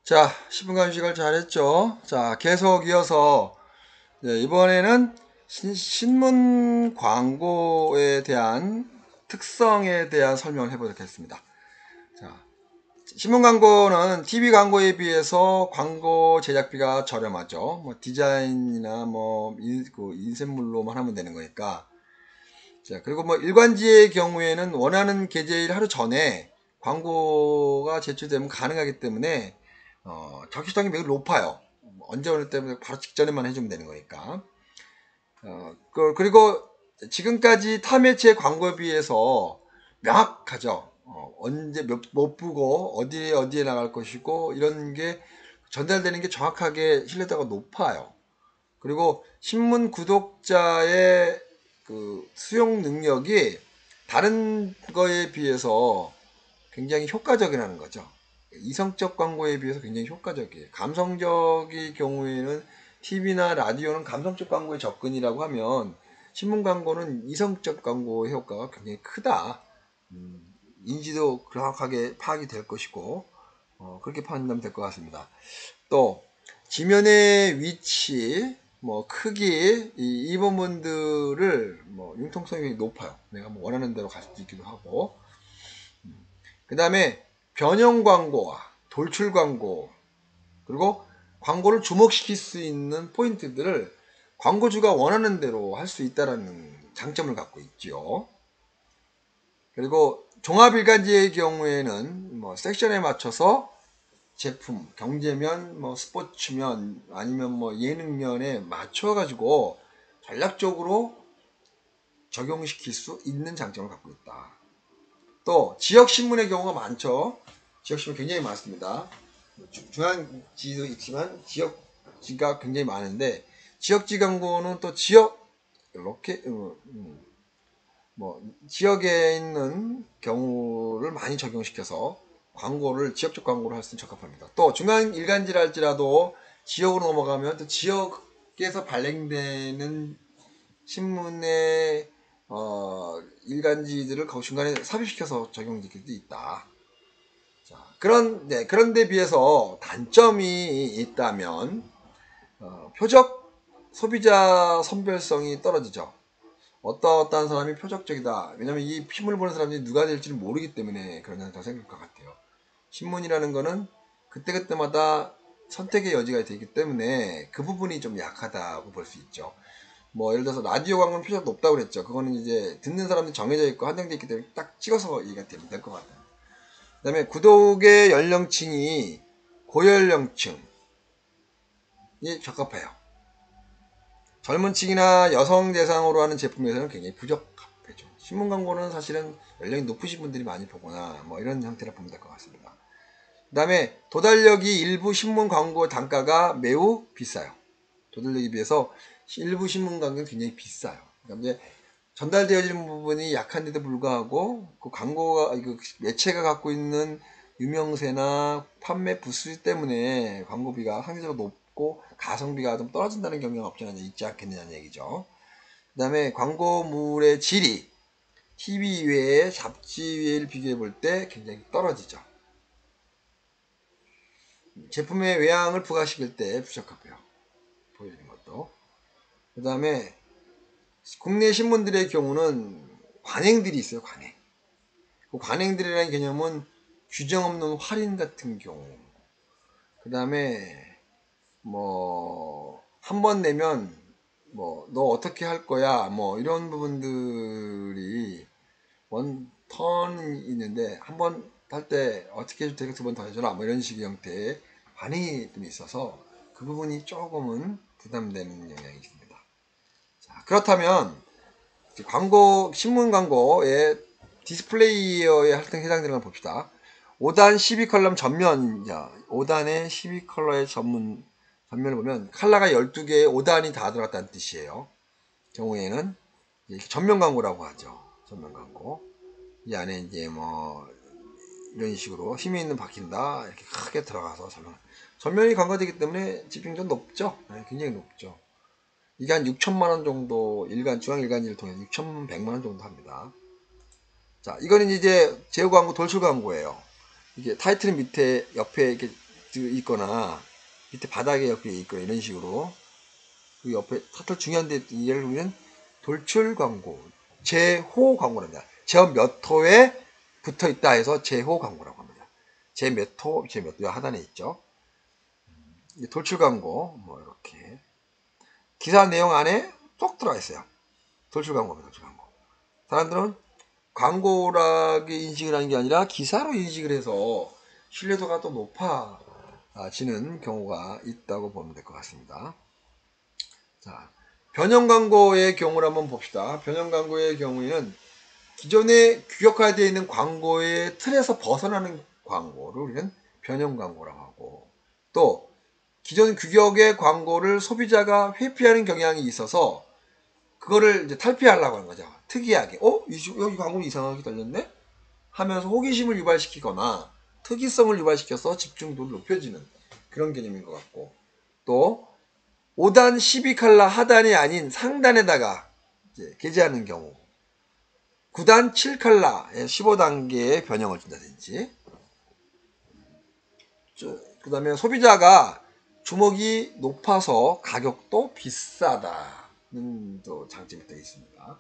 자, 10분 간식을 잘했죠? 자, 계속 이어서 이번에는 신문 광고에 대한 특성에 대한 설명을 해보도록 하겠습니다. 자, 신문 광고는 TV 광고에 비해서 광고 제작비가 저렴하죠. 뭐 디자인이나 뭐 인쇄물로만 하면 되는 거니까. 자, 그리고 뭐 일간지의 경우에는 원하는 게재일 하루 전에 광고가 제출되면 가능하기 때문에 적시성이 매우 높아요. 언제 오늘 때문에 바로 직전에만 해주면 되는 거니까. 그리고 지금까지 타 매체의 광고에 비해서 명확하죠. 언제 못 보고 어디에 나갈 것이고 이런 게 전달되는 게 정확하게 신뢰도가 높아요. 그리고 신문 구독자의 그 수용 능력이 다른 거에 비해서 굉장히 효과적이라는 거죠. 이성적 광고에 비해서 굉장히 효과적이에요. 감성적인 경우에는 TV나 라디오는 감성적 광고의 접근이라고 하면 신문 광고는 이성적 광고의 효과가 굉장히 크다. 인지도 정확하게 파악이 될 것이고 그렇게 판단하면 될 것 같습니다. 또 지면의 위치, 뭐 크기 이 부분들을 뭐 융통성이 높아요. 내가 뭐 원하는 대로 갈 수 있기도 하고 그 다음에 변형 광고와 돌출 광고 그리고 광고를 주목시킬 수 있는 포인트들을 광고주가 원하는 대로 할 수 있다는 장점을 갖고 있죠. 그리고 종합일간지의 경우에는 뭐 섹션에 맞춰서 제품, 경제면, 뭐 스포츠면, 아니면 뭐 예능면에 맞춰가지고 전략적으로 적용시킬 수 있는 장점을 갖고 있다. 또 지역신문의 경우가 많죠. 지역신문 굉장히 많습니다. 중앙지도 있지만 지역지가 굉장히 많은데 지역지 광고는 또 지역 이렇게 뭐 지역에 있는 경우를 많이 적용시켜서 광고를 지역적 광고를 할 수 있는 적합합니다. 또 중앙 일간지라 할지라도 지역으로 넘어가면 또 지역에서 발행되는 신문의 일간지들을 그 중간에 삽입시켜서 적용시킬 수 있다. 자, 그런데 비해서 단점이 있다면 표적 소비자 선별성이 떨어지죠. 어떠한 사람이 표적적이다. 왜냐면 이 피문을 보는 사람들이 누가 될지를 모르기 때문에 그런다고 생각할 것 같아요. 신문이라는 거는 그때그때마다 선택의 여지가 되기 때문에 그 부분이 좀 약하다고 볼 수 있죠. 뭐 예를 들어서 라디오 광고는 표적 높다고 그랬죠. 그거는 이제 듣는 사람들이 정해져 있고 한정되어 있기 때문에 딱 찍어서 얘기가 되면 될 것 같아요. 그 다음에 구독의 연령층이 고연령층이 적합해요. 젊은 층이나 여성 대상으로 하는 제품에서는 굉장히 부적합해죠. 신문 광고는 사실은 연령이 높으신 분들이 많이 보거나 뭐 이런 형태로 보면 될 것 같습니다. 그 다음에 도달력이 일부 신문 광고 단가가 매우 비싸요. 도달력에 비해서 일부 신문 광고는 굉장히 비싸요. 그러니까 이제 전달되어지는 부분이 약한데도 불구하고 그 광고가 그 매체가 갖고 있는 유명세나 판매 부수 때문에 광고비가 상대적으로 높고 가성비가 좀 떨어진다는 경향이 없지 않아 있지 않겠느냐는 얘기죠. 그 다음에 광고물의 질이 TV 외에 잡지 외를 비교해 볼 때 굉장히 떨어지죠. 제품의 외양을 부각시킬 때 부적합해요. 보여주는 것도. 그 다음에 국내 신문들의 경우는 관행들이 있어요. 관행. 그 관행들이라는 개념은 규정 없는 할인 같은 경우. 그 다음에 뭐 한 번 내면 뭐 너 어떻게 할 거야 뭐 이런 부분들이 원 턴이 있는데 한 번 할 때 어떻게 해줄 테니까 두 번 더 해줘라 뭐 이런 식의 형태의 관행이 좀 있어서 그 부분이 조금은 부담되는 영향이 있습니다. 자, 그렇다면 광고 신문 광고의 디스플레이어의 할당에 해당되는 걸 봅시다. 5단 12컬럼 전면, 5단의 12컬러의 전면을 보면 컬러가 12개에 5단이 다 들어갔다는 뜻이에요. 경우에는 전면 광고라고 하죠. 전면 광고. 이 안에 이제 뭐 이런 식으로 힘이 있는 바뀐다 이렇게 크게 들어가서 전면이 광고되기 때문에 집중도 높죠. 네, 굉장히 높죠. 이게 한 6천만 원 정도 중앙 일간지를 통해서 6,100만 원 정도 합니다. 자, 이거는 이제 제휴 광고, 돌출 광고예요. 이게 타이틀 밑에 옆에 이렇게 있거나 밑에 바닥에 옆에 있거나 이런 식으로 그 옆에 타틀 중요한데 예를 들면 돌출 광고, 제호 광고랍니다. 저 몇 호에 붙어 있다 해서 제호 광고라고 합니다. 제 몇 호, 제 몇 호 하단에 있죠. 돌출 광고 뭐 이렇게 기사 내용 안에 쏙 들어가 있어요. 돌출 광고입니다. 돌출 광고. 사람들은 광고라게 인식을 하는 게 아니라 기사로 인식을 해서 신뢰도가 또 높아지는 경우가 있다고 보면 될 것 같습니다. 자, 변형 광고의 경우를 한번 봅시다. 변형 광고의 경우에는 기존에 규격화되어 있는 광고의 틀에서 벗어나는 광고를 우리는 변형 광고라고 하고, 또 기존 규격의 광고를 소비자가 회피하는 경향이 있어서 그거를 이제 탈피하려고 하는 거죠. 특이하게 이 광고는 이상하게 달렸네 하면서 호기심을 유발시키거나 특이성을 유발시켜서 집중도를 높여지는 그런 개념인 것 같고, 또 5단 12칼라 하단이 아닌 상단에다가 이제 게재하는 경우, 9단 7칼라에 15단계의 변형을 준다든지, 그 다음에 소비자가 주목이 높아서 가격도 비싸다는 또 장점이 또 있습니다.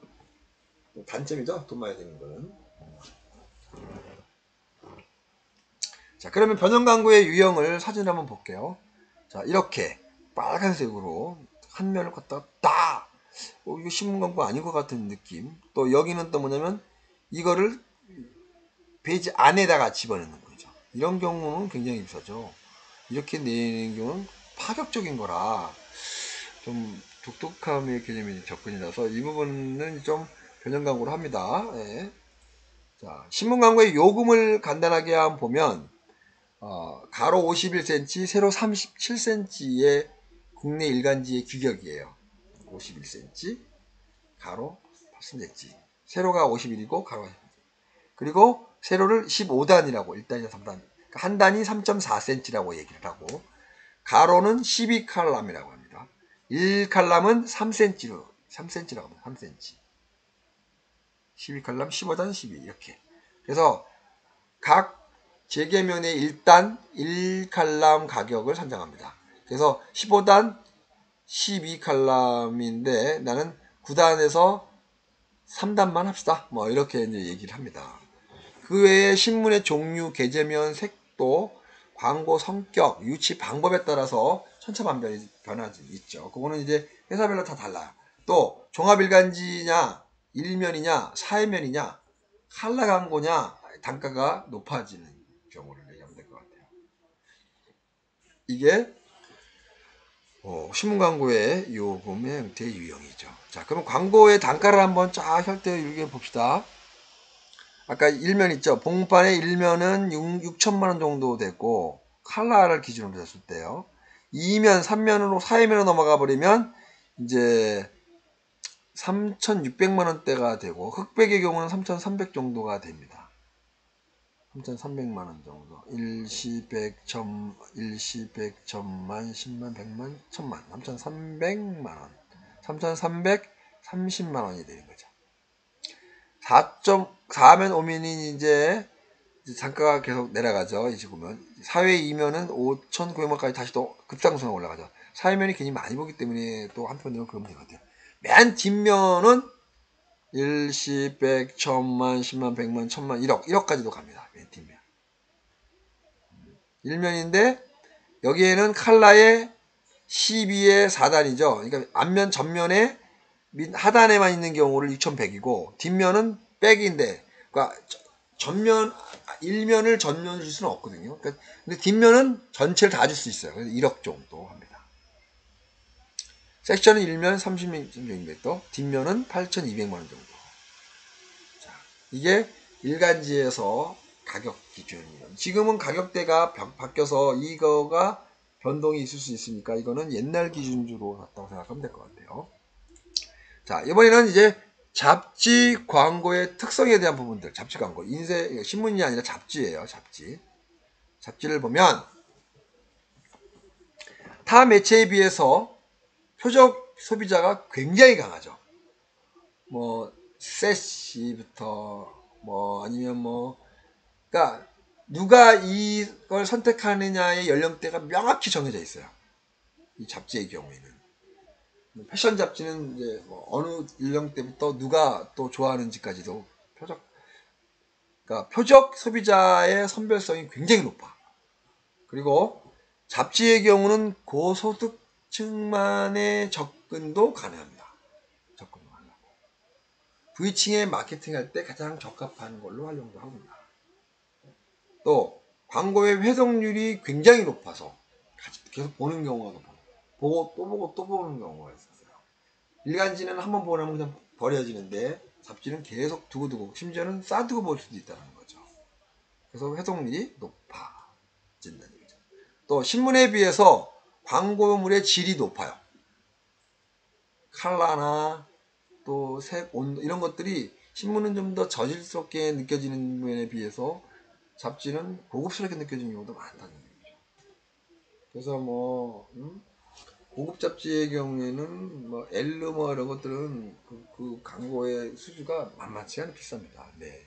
단점이죠. 돈 많이 드는 거는. 자, 그러면 변형 광고의 유형을 사진을 한번 볼게요. 자, 이렇게 빨간색으로 한 면을 갖다가 딱 이거 신문 광고 아닌 것 같은 느낌. 또 여기는 또 뭐냐면 이거를 페이지 안에다가 집어넣는 거죠. 이런 경우는 굉장히 비싸죠. 이렇게 내는 경우는 파격적인 거라 좀 독특함의 개념이 접근이라서 이 부분은 좀 변형 광고를 합니다. 예. 자, 신문 광고의 요금을 간단하게 한번 보면 가로 51cm, 세로 37cm의 국내 일간지의 규격이에요. 51cm, 가로 8cm, 세로가 51이고 가로 10cm. 그리고 세로를 15단이라고 1단이나 3단, 그러니까 한 단이 3.4cm라고 얘기를 하고, 가로는 12칼럼이라고 합니다. 1칼럼은 3cm라고 합니다. 3cm. 12칼럼, 15단, 12 이렇게. 그래서 각 재계면의 1단 1칼럼 가격을 산정합니다. 그래서 15단 12칼럼인데 나는 9단에서 3단만 합시다. 뭐 이렇게 이제 얘기를 합니다. 그 외에 신문의 종류, 게재면, 색도, 광고 성격, 유치 방법에 따라서 천차만별이 변화지 있죠. 그거는 이제 회사별로 다 달라요. 또 종합일간지냐, 일면이냐, 사회면이냐, 칼라 광고냐 단가가 높아지는 경우를 얘기하면 될 것 같아요. 이게 신문 광고의 요금의 형태의 유형이죠. 자, 그럼 광고의 단가를 한번 쫙 혈대일게 봅시다. 아까 일면 있죠. 봉판의 일면은 6천만 원 정도 됐고 칼라를 기준으로 했을 때요. 2면, 3면으로 4회면으로 넘어가 버리면 이제 3,600만 원대가 되고, 흑백의 경우는 3,300 정도가 됩니다. 3,300만 원 정도. 일시, 백, 천, 일시, 백, 천만, 10만, 100만, 1000만. 3,300만 원. 3,330만 원이 되는 거죠. 4.4면 5면이 이제 단가가 계속 내려가죠. 이제 보면. 4회 2면은 5,900만까지 다시 또 급상승 올라가죠. 4회면이 괜히 많이 보기 때문에 또 한편으로 그러면 되거든요. 맨 뒷면은 일시, 백, 천만, 10만, 100만, 1000만, 1억까지도 갑니다. 맨 뒷면. 1면인데 여기에는 칼라의 12의 4단이죠. 그러니까 앞면, 전면에 하단에만 있는 경우를 6100이고 뒷면은 백인데, 그러니까 전면 1면을 전면을 줄 수는 없거든요. 그러니까 근데 뒷면은 전체를 다 줄 수 있어요. 그래서 1억 정도 합니다. 섹션은 1면 30mm, 뒷면은 8200만 원 정도. 자, 이게 일간지에서 가격 기준이에요. 지금은 가격대가 바뀌어서 이거가 변동이 있을 수 있으니까 이거는 옛날 기준으로 갔다고 생각하면 될 것 같아요. 자, 이번에는 이제 잡지 광고의 특성에 대한 부분들. 잡지 광고. 신문이 아니라 잡지예요. 잡지를 보면 타 매체에 비해서 표적 소비자가 굉장히 강하죠. 뭐 세시부터 뭐 아니면 뭐, 그러니까 누가 이걸 선택하느냐의 연령대가 명확히 정해져 있어요. 이 잡지의 경우에는. 패션 잡지는 이제 뭐 어느 연령대부터 누가 또 좋아하는지까지도 표적 소비자의 선별성이 굉장히 높아. 그리고 잡지의 경우는 고소득층만의 접근도 가능합니다. 접근도 가능하고. V층에 마케팅할 때 가장 적합한 걸로 활용도 합니다. 또 광고의 회동률이 굉장히 높아서 계속 보는 경우가 높아요. 보고 또 보고 또 보는 경우가 있었어요. 일간지는 한번 보고 나면 그냥 버려지는데 잡지는 계속 두고두고 심지어는 싸두고 볼 수도 있다는 거죠. 그래서 회동률이 높아진다는 얘기죠. 또 신문에 비해서 광고물의 질이 높아요. 컬러나 또 색, 온도 이런 것들이 신문은 좀 더 저질스럽게 느껴지는 면에 비해서 잡지는 고급스럽게 느껴지는 경우도 많다는 얘기죠. 그래서 고급 잡지의 경우에는 엘르 이런 것들은 그 광고의 수주가 만만치 않게 비쌉니다. 네.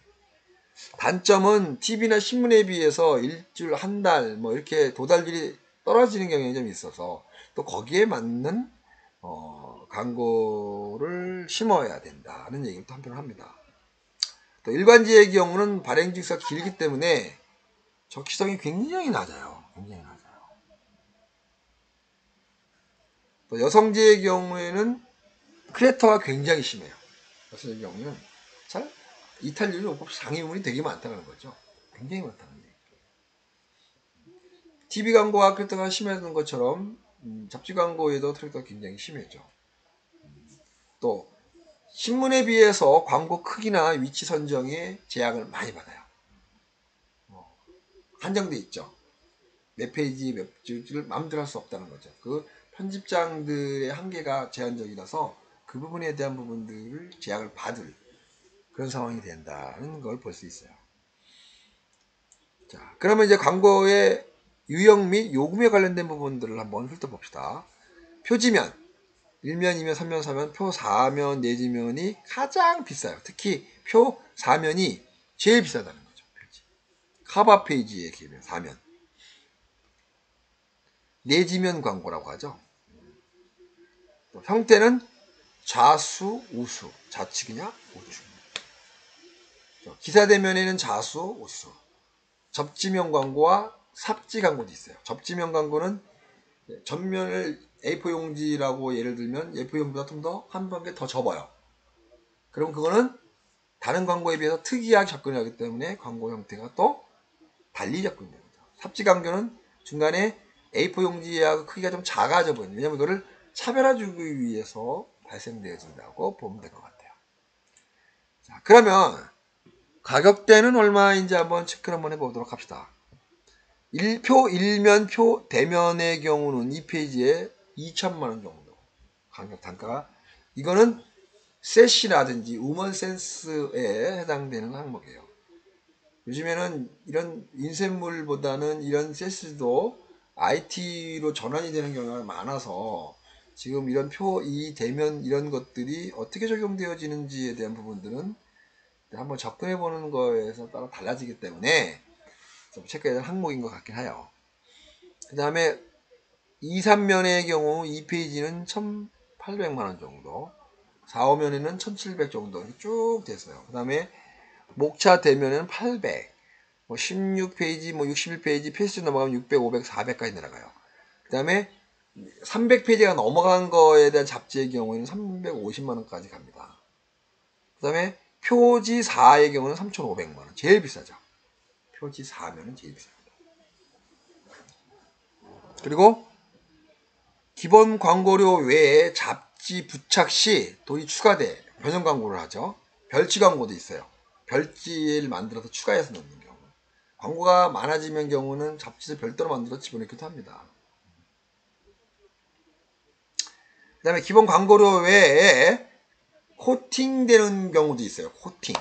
단점은 TV나 신문에 비해서 일주일 한 달 이렇게 도달질이 떨어지는 경향이 좀 있어서 또 거기에 맞는 광고를 심어야 된다는 얘기를 또 한편 합니다. 또 일간지의 경우는 발행 주기가 길기 때문에 적시성이 굉장히 낮아요. 굉장히 낮아요. 또 여성지의 경우에는 크리에이터가 굉장히 심해요. 여성지의 경우는 잘 이탈률이 높고 장애물이 되게 많다는 거죠. 굉장히 많다는 얘기죠. TV 광고와 크리에이터가 심해진 것처럼 잡지 광고에도 크리에이터가 굉장히 심해져. 또 신문에 비해서 광고 크기나 위치 선정에 제약을 많이 받아요. 한정돼 있죠. 몇 페이지 몇 줄을 마음대로 할 수 없다는 거죠. 그 편집장들의 한계가 제한적이라서 그 부분에 대한 부분들을 제약을 받을 그런 상황이 된다는 걸 볼 수 있어요. 자, 그러면 이제 광고의 유형 및 요금에 관련된 부분들을 한번 훑어봅시다. 표지면, 1면, 2면, 3면, 4면, 표 4면, 내지면이 가장 비싸요. 특히 표 4면이 제일 비싸다는 거죠. 커버 페이지의 기면 4면. 내지면 광고라고 하죠. 형태는 좌수, 우수. 좌측이냐, 우측. 기사 대면에는 좌수, 우수. 접지면 광고와 삽지 광고도 있어요. 접지면 광고는 전면을 A4 용지라고 예를 들면 A4 용지보다 좀 더 한 단계 더 접어요. 그럼 그거는 다른 광고에 비해서 특이하게 접근을 하기 때문에 광고 형태가 또 달리 접근이 됩니다. 삽지 광고는 중간에 A4 용지하고 크기가 좀 작아져 보여요. 왜냐하면 이거를 차별화 주기 위해서 발생되어진다고 보면 될 것 같아요. 자, 그러면 가격대는 얼마인지 한번 체크를 한번 해보도록 합시다. 1표 1면 표 대면의 경우는 이 페이지에 2천만원 정도 가격 단가가 이거는 셋이라든지 우먼 센스에 해당되는 항목이에요. 요즘에는 이런 인쇄물보다는 이런 셋도 IT로 전환이 되는 경우가 많아서 지금 이런 표, 이 대면 이런 것들이 어떻게 적용되어지는지에 대한 부분들은 한번 접근해 보는 거에서 따라 달라지기 때문에 좀 체크해야 될 항목인 것 같긴 해요. 그 다음에 2, 3면의 경우 2페이지는 1,800만원 정도, 4, 5면에는 1,700 정도 쭉 됐어요. 그 다음에 목차 대면에는 800, 16페이지, 61페이지 페이지 넘어가면 600, 500, 400까지 내려가요. 그 다음에 300페이지가 넘어간 거에 대한 잡지의 경우에는 350만원까지 갑니다. 그 다음에 표지 4의 경우는 3,500만원. 제일 비싸죠. 표지 4면은 제일 비쌉니다. 그리고 기본 광고료 외에 잡지 부착 시 돈이 추가돼 변형 광고를 하죠. 별지 광고도 있어요. 별지를 만들어서 추가해서 넣는 경우. 광고가 많아지면 경우는 잡지를 별도로 만들어 집어넣기도 합니다. 그 다음에 기본 광고료 외에 코팅되는 경우도 있어요. 코팅.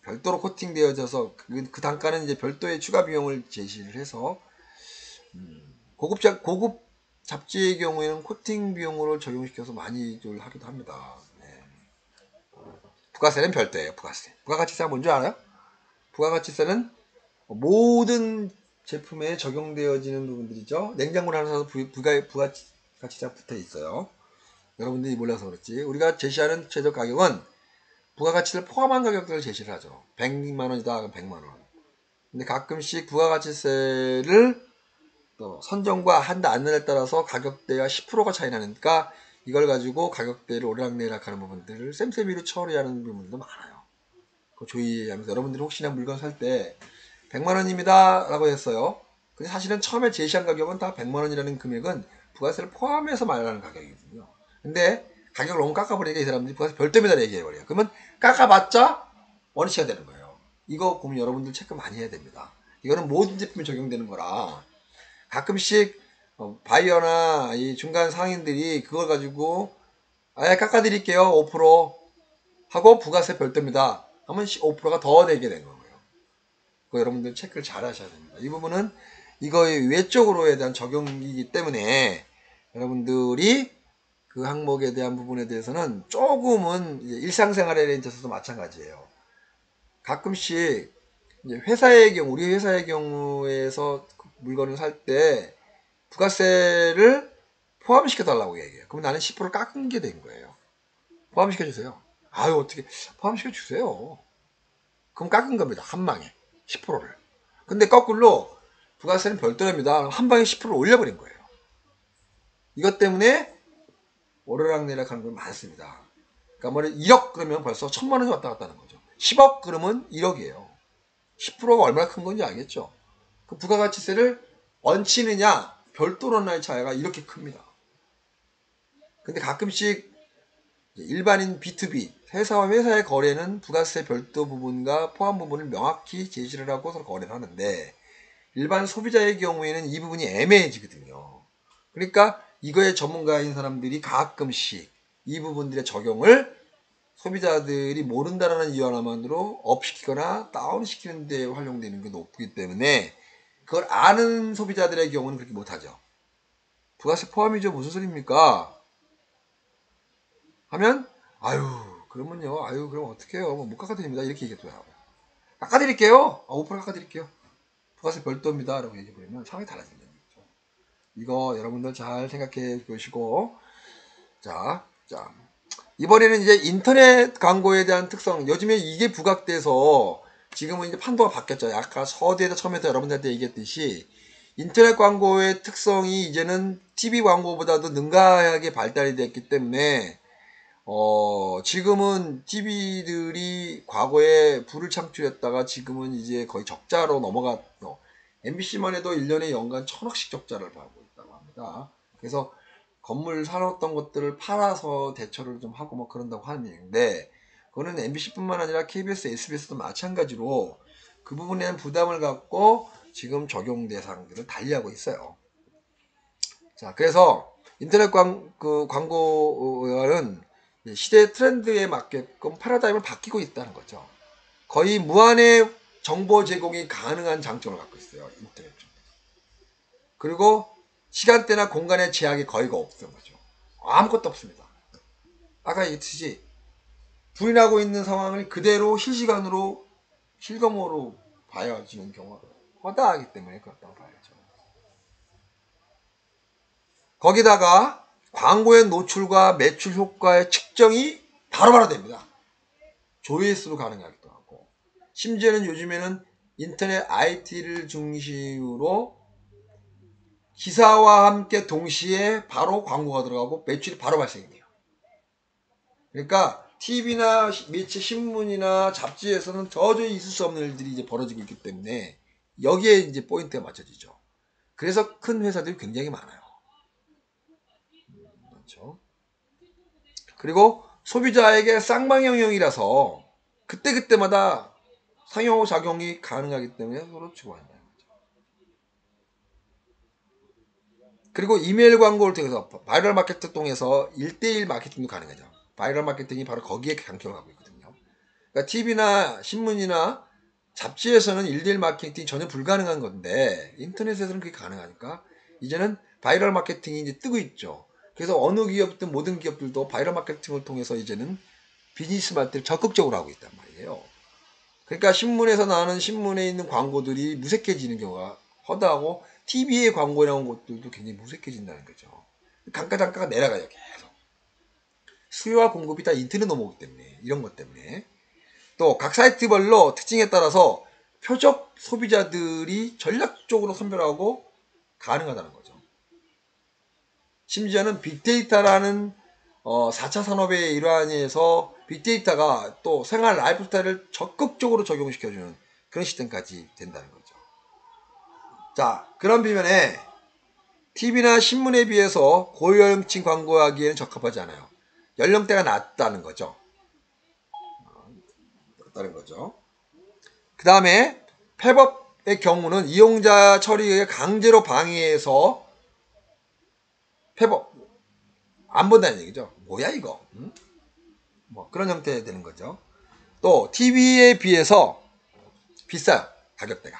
별도로 코팅되어져서 그 단가는 이제 별도의 추가 비용을 제시를 해서 고급 잡지의 경우에는 코팅 비용으로 적용시켜서 많이 하기도 합니다. 네. 부가세는 별도예요. 부가세. 부가가치세가 뭔지 알아요? 부가가치세는 모든 제품에 적용되어지는 부분들이죠. 냉장고를 하나 사서 부가가치세가 붙어 있어요. 여러분들이 몰라서 그렇지. 우리가 제시하는 최저 가격은 부가가치를 포함한 가격들을 제시를 하죠. 100만 원이다 그럼 100만 원. 근데 가끔씩 부가가치세를 또 선정과 한다 안내에 따라서 가격대가 10%가 차이 나니까 이걸 가지고 가격대를 오르락내리락 하는 부분들을 쌤쌤이로 처리하는 부분도 많아요. 그 조의하면서 여러분들이 혹시나 물건 살 때 100만 원입니다 라고 했어요. 근데 사실은 처음에 제시한 가격은 다 100만 원이라는 금액은 부가세를 포함해서 말하는 가격이거든요. 근데 가격을 너무 깎아버리니까 이 사람들이 부가세 별도입니다 얘기해버려요. 그러면 깎아봤자 원위치가 되는 거예요. 이거 보면 여러분들 체크 많이 해야 됩니다. 이거는 모든 제품에 적용되는 거라 가끔씩 바이어나 이 중간 상인들이 그걸 가지고 아예 깎아드릴게요 5% 하고 부가세 별도입니다 하면 5%가 더 내게 된 거예요. 그거 여러분들 체크를 잘 하셔야 됩니다. 이 부분은 이거의 외적으로에 대한 적용이기 때문에 여러분들이 그 항목에 대한 부분에 대해서는 조금은 일상생활에 있어서도 마찬가지예요. 가끔씩 이제 회사의 경우, 우리 회사의 경우에서 물건을 살 때 부가세를 포함시켜 달라고 얘기해요. 그럼 나는 10% 깎은 게 된 거예요. 포함시켜 주세요. 아유 어떻게 포함시켜 주세요. 그럼 깎은 겁니다. 한 방에 10%를. 근데 거꾸로 부가세는 별도랍니다. 한 방에 10%를 올려버린 거예요. 이것 때문에 오르락내리락 하는 건 많습니다. 그러니까 뭐 1억 그러면 벌써 1000만 원이 왔다 갔다 하는 거죠. 10억 그러면 1억이에요. 10%가 얼마나 큰 건지 알겠죠? 그 부가가치세를 얹히느냐 별도로 나의 차이가 이렇게 큽니다. 근데 가끔씩 일반인 B2B 회사와 회사의 거래는 부가세 별도 부분과 포함 부분을 명확히 제시를 하고 서로 거래를 하는데 일반 소비자의 경우에는 이 부분이 애매해지거든요. 그러니까 이거에 전문가인 사람들이 가끔씩 이 부분들의 적용을 소비자들이 모른다라는 이유 하나만으로 업시키거나 다운시키는 데 활용되는 게 높기 때문에 그걸 아는 소비자들의 경우는 그렇게 못하죠. 부가세 포함이죠. 무슨 소리입니까? 하면 아유 그러면요. 아유 그럼 어떡해요. 못 깎아드립니다. 이렇게 얘기하더라고요. 깎아드릴게요. 5% 깎아드릴게요. 부가세 별도입니다. 라고 얘기해버리면 상황이 달라진다는 거죠. 이거 여러분들 잘 생각해 보시고 자 이번에는 이제 인터넷 광고에 대한 특성 요즘에 이게 부각돼서 지금은 이제 판도가 바뀌었죠. 아까 서두에서 처음에 여러분들한테 얘기했듯이 인터넷 광고의 특성이 이제는 TV 광고보다도 능가하게 발달이 됐기 때문에 지금은 TV들이 과거에 부를 창출했다가 지금은 이제 거의 적자로 넘어갔어. MBC만 해도 1년에 연간 1000억씩 적자를 보고 있다고 합니다. 그래서 건물 사놓았던 것들을 팔아서 대처를 좀 하고 뭐 그런다고 하는 얘기인데, 그거는 MBC뿐만 아니라 KBS, SBS도 마찬가지로 그 부분에 대한 부담을 갖고 지금 적용 대상들을 달리하고 있어요. 자, 그래서 인터넷 광고는 시대 트렌드에 맞게끔 패러다임을 바뀌고 있다는 거죠. 거의 무한의 정보 제공이 가능한 장점을 갖고 있어요. 인터넷 쪽. 그리고 시간대나 공간의 제약이 거의 없는 거죠. 아무것도 없습니다. 아까 얘기했듯이 불이 나고 있는 상황을 그대로 실시간으로 실검으로 봐야지는 경우가 허다하기 때문에 그렇다고 봐야죠. 거기다가 광고의 노출과 매출 효과의 측정이 바로바로 됩니다. 조회수로 가능하기도 하고, 심지어는 요즘에는 인터넷 IT를 중심으로 기사와 함께 동시에 바로 광고가 들어가고 매출이 바로 발생이 돼요. 그러니까 TV나 매체 신문이나 잡지에서는 도저히 있을 수 없는 일들이 이제 벌어지고 있기 때문에 여기에 이제 포인트가 맞춰지죠. 그래서 큰 회사들이 굉장히 많아요. 그렇죠. 그리고 소비자에게 쌍방향형이라서 그때그때마다 상호작용이 가능하기 때문에 서로 주고한다는 거죠. 그리고 이메일 광고를 통해서 바이럴 마케팅 통해서 1대1 마케팅도 가능하죠. 바이럴 마케팅이 바로 거기에 강점을 하고 있거든요. 그러니까 TV나 신문이나 잡지에서는 1대1 마케팅이 전혀 불가능한 건데 인터넷에서는 그게 가능하니까 이제는 바이럴 마케팅이 이제 뜨고 있죠. 그래서 어느 기업든 모든 기업들도 바이럴 마케팅을 통해서 이제는 비즈니스 마케팅을 적극적으로 하고 있단 말이에요. 그러니까 신문에서 나오는 신문에 있는 광고들이 무색해지는 경우가 허다하고 TV에 광고 나온 것들도 굉장히 무색해진다는 거죠. 단가가 내려가요. 계속. 수요와 공급이 다 인터넷 넘어오기 때문에 이런 것 때문에 또 각 사이트별로 특징에 따라서 표적 소비자들이 전략적으로 선별하고 가능하다는 거죠. 심지어는 빅데이터라는 4차 산업의 일환에서 빅데이터가 또 생활 라이프 스타일을 적극적으로 적용시켜주는 그런 시스템까지 된다는 거죠. 자, 그런 반면에 TV나 신문에 비해서 고연령층 광고하기에는 적합하지 않아요. 연령대가 낮다는 거죠. 그 다음에 폐법의 경우는 이용자 처리에 강제로 방해해서 폐법 안 본다는 얘기죠. 뭐야 이거? 응? 뭐 그런 형태 되는 거죠. 또 TV에 비해서 비싸요. 가격대가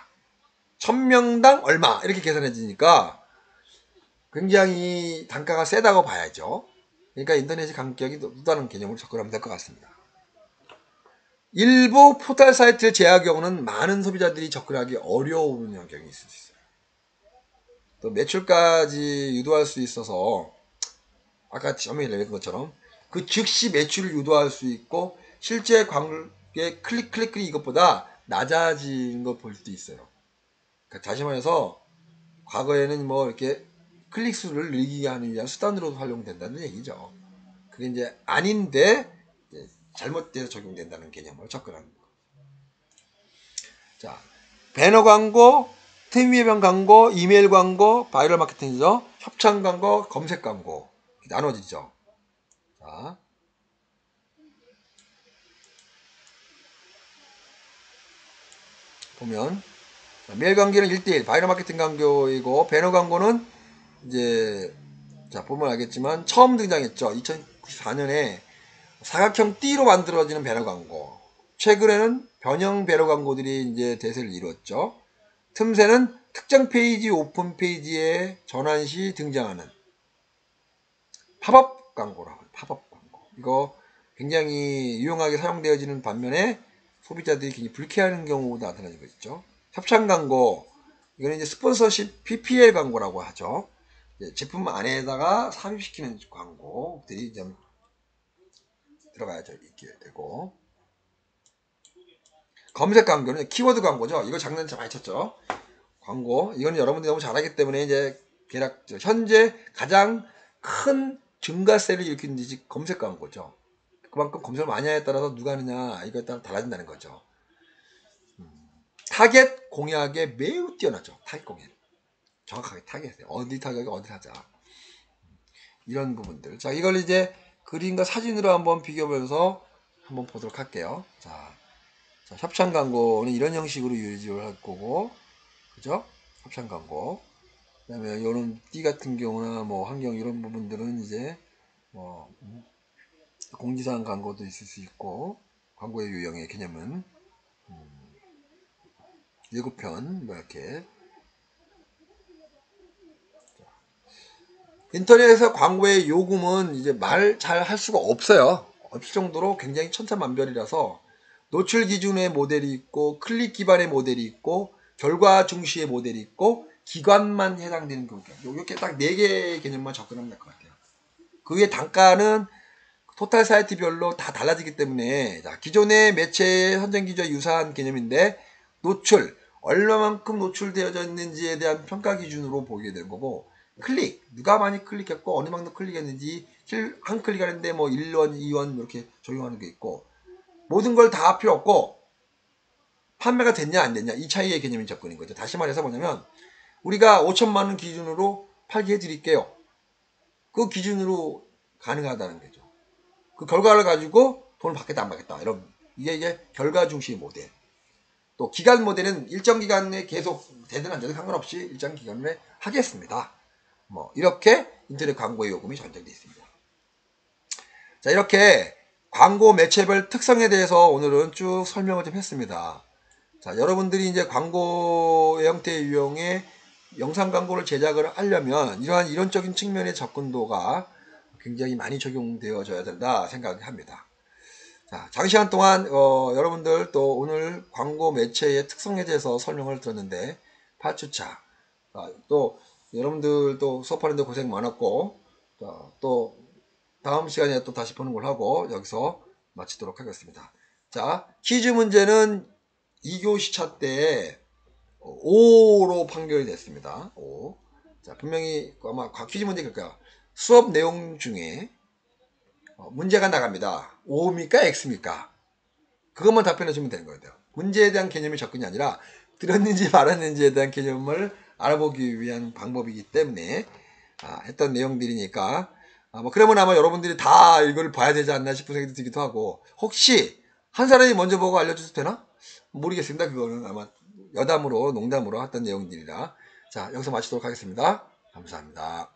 1000명당 얼마 이렇게 계산해지니까 굉장히 단가가 세다고 봐야죠. 그러니까 인터넷의 간격이 높다는 개념으로 접근하면 될 것 같습니다. 일부 포털 사이트 제약 경우는 많은 소비자들이 접근하기 어려운 경향이 있을 수 있어요. 또 매출까지 유도할 수 있어서 아까 처음에 얘기한 것처럼 그 즉시 매출을 유도할 수 있고 실제 광고의 클릭 이것보다 낮아진 걸 볼 수도 있어요. 그러니까 다시 말해서 과거에는 뭐 이렇게 클릭 수를 늘리게 하는 위한 수단으로도 활용된다는 얘기죠. 그게 이제 아닌데 이제 잘못돼서 적용된다는 개념으로 접근합니다. 자, 배너 광고, TV외병 광고, 이메일 광고, 바이럴 마케팅이죠. 협찬 광고, 검색 광고 나눠지죠. 자, 보면 메일 광고는 1대1, 바이럴 마케팅 광고이고 배너 광고는 이제 자 보면 알겠지만 처음 등장했죠. 2094년에 사각형 띠로 만들어지는 배너 광고. 최근에는 변형 배너 광고들이 이제 대세를 이뤘죠. 틈새는 특정 페이지 오픈 페이지에 전환 시 등장하는 팝업 광고라고 해요. 팝업 광고. 이거 굉장히 유용하게 사용되어지는 반면에 소비자들이 굉장히 불쾌하는 경우가 나타나는 것이죠. 협찬 광고. 이거는 이제 스폰서십 PPL 광고라고 하죠. 제품 안에다가 삽입시키는 광고들이 좀 들어가야죠. 있게 되고. 검색 광고는 키워드 광고죠. 이거 작년에 많이 쳤죠. 광고. 이거는 여러분들이 너무 잘하기 때문에 이제 대략 현재 가장 큰 증가세를 일으키는 것이 검색 광고죠. 그만큼 검색을 많이 하냐에 따라서 누가 하느냐 이거에 따라 달라진다는 거죠. 타겟 공약에 매우 뛰어나죠. 타겟 공약. 정확하게 타겟이에요. 어디 타겟이 어디 하자. 이런 부분들. 자, 이걸 이제 그림과 사진으로 한번 비교하면서 한번 보도록 할게요. 자, 협찬 광고는 이런 형식으로 유지를 할 거고, 그죠? 협찬 광고. 그 다음에 이런 띠 같은 경우나 뭐 환경 이런 부분들은 이제 뭐 공지사항 광고도 있을 수 있고, 광고의 유형의 개념은 7편 뭐 이렇게. 인터넷에서 광고의 요금은 이제 말 잘 할 수가 없어요. 없을 정도로 굉장히 천차만별이라서 노출 기준의 모델이 있고 클릭 기반의 모델이 있고 결과 중시의 모델이 있고 기관만 해당되는 경우 이렇게 딱 4개의 개념만 접근하면 될 것 같아요. 그 위에 단가는 토탈 사이트별로 다 달라지기 때문에 자, 기존의 매체 선정 기준과 유사한 개념인데 노출 얼마만큼 노출되어져 있는지에 대한 평가 기준으로 보게 되는 거고 클릭 누가 많이 클릭했고 어느 만큼 클릭했는지 한 클릭 하는데 뭐 1원 2원 이렇게 적용하는 게 있고 모든 걸 다 필요 없고 판매가 됐냐 안 됐냐 이 차이의 개념이 접근인 거죠. 다시 말해서 뭐냐면 우리가 5천만 원 기준으로 팔게 해드릴게요. 그 기준으로 가능하다는 거죠. 그 결과를 가지고 돈을 받겠다 안 받겠다 이런 이게 결과 중심의 모델. 또 기간 모델은 일정 기간에 계속 되든 안 되든 상관없이 일정 기간에 하겠습니다. 뭐 이렇게 인터넷 광고의 요금이 전제되어 있습니다. 자, 이렇게 광고 매체별 특성에 대해서 오늘은 쭉 설명을 좀 했습니다. 자, 여러분들이 이제 광고의 형태의 유형의 영상 광고를 제작을 하려면 이러한 이론적인 측면의 접근도가 굉장히 많이 적용되어져야 된다 생각합니다. 자, 장시간 동안 여러분들 또 오늘 광고 매체의 특성에 대해서 설명을 들었는데 8주차 또 여러분들 또 수업하는데 고생 많았고 또 다음 시간에 또 다시 보는 걸 하고 여기서 마치도록 하겠습니다. 자, 퀴즈 문제는 2교시차 때 5로 판결이 됐습니다. 5. 자, 분명히 아마 퀴즈 문제일 거야. 수업 내용 중에 문제가 나갑니다. 5입니까? X입니까? 그것만 답변해 주면 되는 거예요. 문제에 대한 개념이 접근이 아니라 들었는지 말았는지에 대한 개념을 알아보기 위한 방법이기 때문에 했던 내용들이니까 뭐 그러면 아마 여러분들이 다 이걸 봐야 되지 않나 싶은 생각이 들기도 하고 혹시 한 사람이 먼저 보고 알려줘도 되나? 모르겠습니다. 그거는 아마 여담으로 농담으로 했던 내용들이라 자 여기서 마치도록 하겠습니다. 감사합니다.